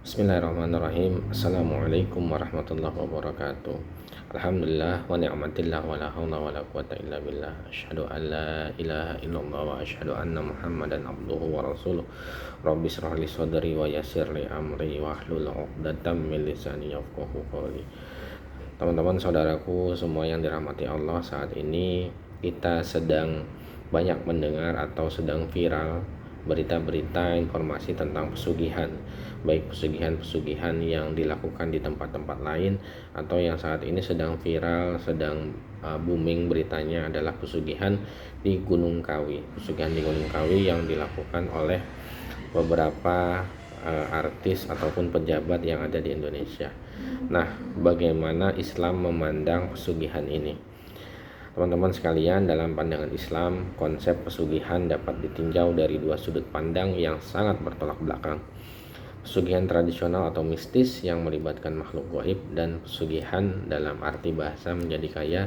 Bismillahirrahmanirrahim. Assalamualaikum warahmatullahi wabarakatuh. Alhamdulillah wa ni'matillah wa la hawla wa la quwata illa billah. Asyhadu an la ilaha illallah wa asyhadu anna Muhammadan abduhu wa rasuluh. Rabbi shrah li sadri wa yassir li amri wa hlul 'uqdatam min lisani yafqahu qawli. Teman-teman saudaraku semua yang dirahmati Allah, saat ini kita sedang banyak mendengar atau sedang viral berita-berita informasi tentang pesugihan, baik pesugihan-pesugihan yang dilakukan di tempat-tempat lain atau yang saat ini sedang viral, sedang booming beritanya adalah pesugihan di Gunung Kawi. Pesugihan di Gunung Kawi yang dilakukan oleh beberapa artis ataupun pejabat yang ada di Indonesia. Nah, bagaimana Islam memandang pesugihan ini? Teman-teman sekalian, dalam pandangan Islam, konsep pesugihan dapat ditinjau dari dua sudut pandang yang sangat bertolak belakang. Pesugihan tradisional atau mistis yang melibatkan makhluk gaib, dan pesugihan dalam arti bahasa menjadi kaya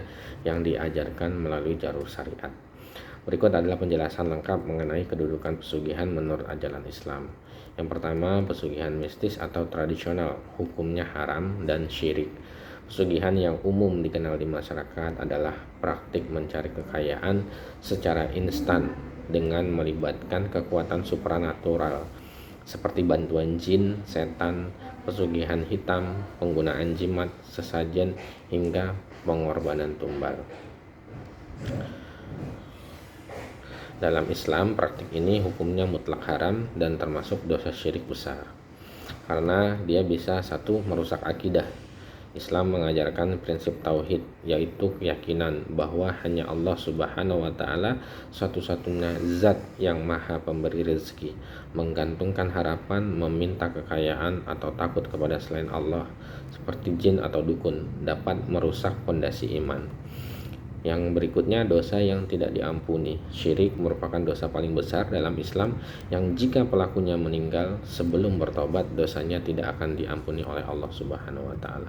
yang diajarkan melalui jalur syariat. Berikut adalah penjelasan lengkap mengenai kedudukan pesugihan menurut ajaran Islam. Yang pertama, pesugihan mistis atau tradisional, hukumnya haram dan syirik. Pesugihan yang umum dikenal di masyarakat adalah praktik mencari kekayaan secara instan dengan melibatkan kekuatan supranatural seperti bantuan jin, setan, pesugihan hitam, penggunaan jimat, sesajen, hingga pengorbanan tumbal. Dalam Islam, praktik ini hukumnya mutlak haram dan termasuk dosa syirik besar, karena dia bisa satu, merusak akidah. Islam mengajarkan prinsip tauhid, yaitu keyakinan bahwa hanya Allah Subhanahu wa Ta'ala satu-satunya zat yang maha pemberi rezeki. Menggantungkan harapan, meminta kekayaan, atau takut kepada selain Allah seperti jin atau dukun dapat merusak fondasi iman. Yang berikutnya, dosa yang tidak diampuni. Syirik merupakan dosa paling besar dalam Islam yang jika pelakunya meninggal sebelum bertobat, dosanya tidak akan diampuni oleh Allah Subhanahu wa Ta'ala.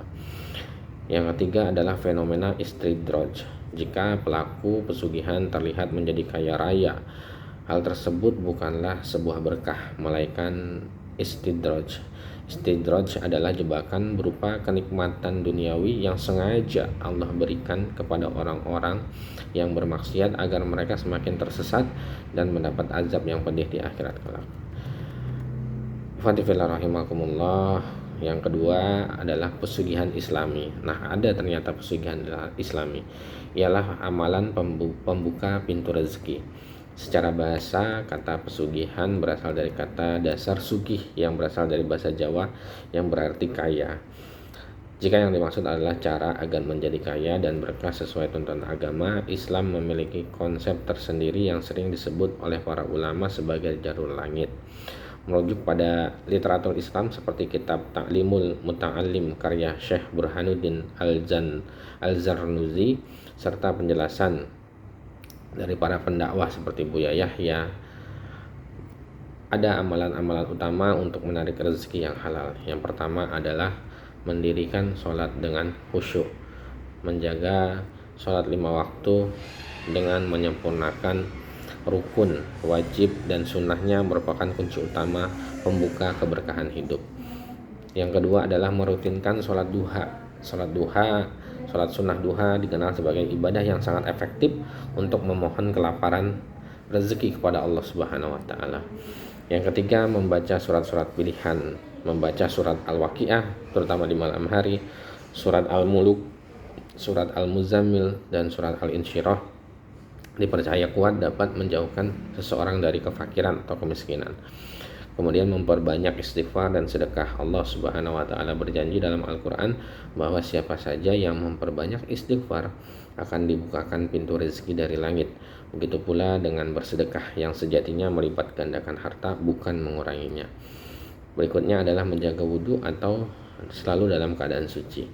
Yang ketiga adalah fenomena istidraj. Jika pelaku pesugihan terlihat menjadi kaya raya, hal tersebut bukanlah sebuah berkah, melainkan istidraj. Istidraj adalah jebakan berupa kenikmatan duniawi yang sengaja Allah berikan kepada orang-orang yang bermaksiat agar mereka semakin tersesat dan mendapat azab yang pedih di akhirat kelak. Fatifillah rahimakumullah. Yang kedua adalah pesugihan Islami. Nah, ada ternyata pesugihan Islami, ialah amalan pembuka pintu rezeki. Secara bahasa, kata pesugihan berasal dari kata dasar sugih yang berasal dari bahasa Jawa yang berarti kaya. Jika yang dimaksud adalah cara agar menjadi kaya dan berkah sesuai tuntunan agama, Islam memiliki konsep tersendiri yang sering disebut oleh para ulama sebagai jalur langit. Merujuk pada literatur Islam seperti kitab Ta'limul Muta'allim karya Syekh Burhanuddin Al-Zarnuzi serta penjelasan dari para pendakwah seperti Buya Yahya, ada amalan-amalan utama untuk menarik rezeki yang halal. Yang pertama adalah mendirikan sholat dengan khusyuk, menjaga sholat 5 waktu dengan menyempurnakan rukun, wajib, dan sunnahnya merupakan kunci utama pembuka keberkahan hidup. Yang kedua adalah merutinkan sholat duha. Sholat sunnah duha dikenal sebagai ibadah yang sangat efektif untuk memohon kelaparan rezeki kepada Allah Subhanahu wa Ta'ala. Yang ketiga, membaca surat-surat pilihan, membaca surat Al-Waqiah terutama di malam hari, surat Al-Muluk, surat Al-Muzammil, dan surat Al-Insyirah dipercaya kuat dapat menjauhkan seseorang dari kefakiran atau kemiskinan. Kemudian memperbanyak istighfar dan sedekah. Allah Subhanahu wa Ta'ala berjanji dalam Al-Quran bahwa siapa saja yang memperbanyak istighfar akan dibukakan pintu rezeki dari langit. Begitu pula dengan bersedekah yang sejatinya melipat gandakan harta, bukan menguranginya. Berikutnya adalah menjaga wudhu atau selalu dalam keadaan suci.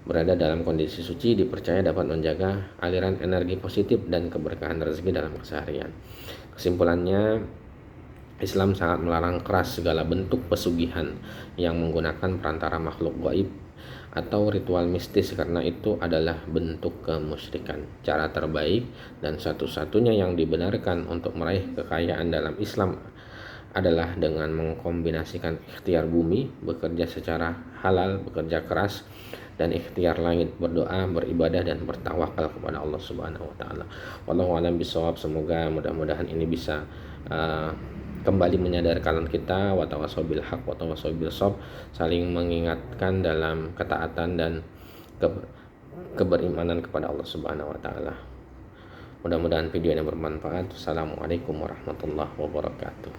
Berada dalam kondisi suci dipercaya dapat menjaga aliran energi positif dan keberkahan rezeki dalam keseharian. Kesimpulannya, Islam sangat melarang keras segala bentuk pesugihan yang menggunakan perantara makhluk gaib atau ritual mistis, karena itu adalah bentuk kemusyrikan. Cara terbaik dan satu-satunya yang dibenarkan untuk meraih kekayaan dalam Islam adalah dengan mengkombinasikan ikhtiar bumi, bekerja secara halal, bekerja keras, dan ikhtiar langit, berdoa, beribadah, dan bertawakal kepada Allah Subhanahu wa taala. Wallahu a'lam bishawab. Semoga mudah-mudahan ini bisa kembali menyadarkan kita, wa tawassaw bil haq wa tawassaw bil shawab, saling mengingatkan dalam ketaatan dan keberimanan kepada Allah Subhanahu wa taala. Mudah-mudahan video ini bermanfaat. Assalamualaikum warahmatullahi wabarakatuh.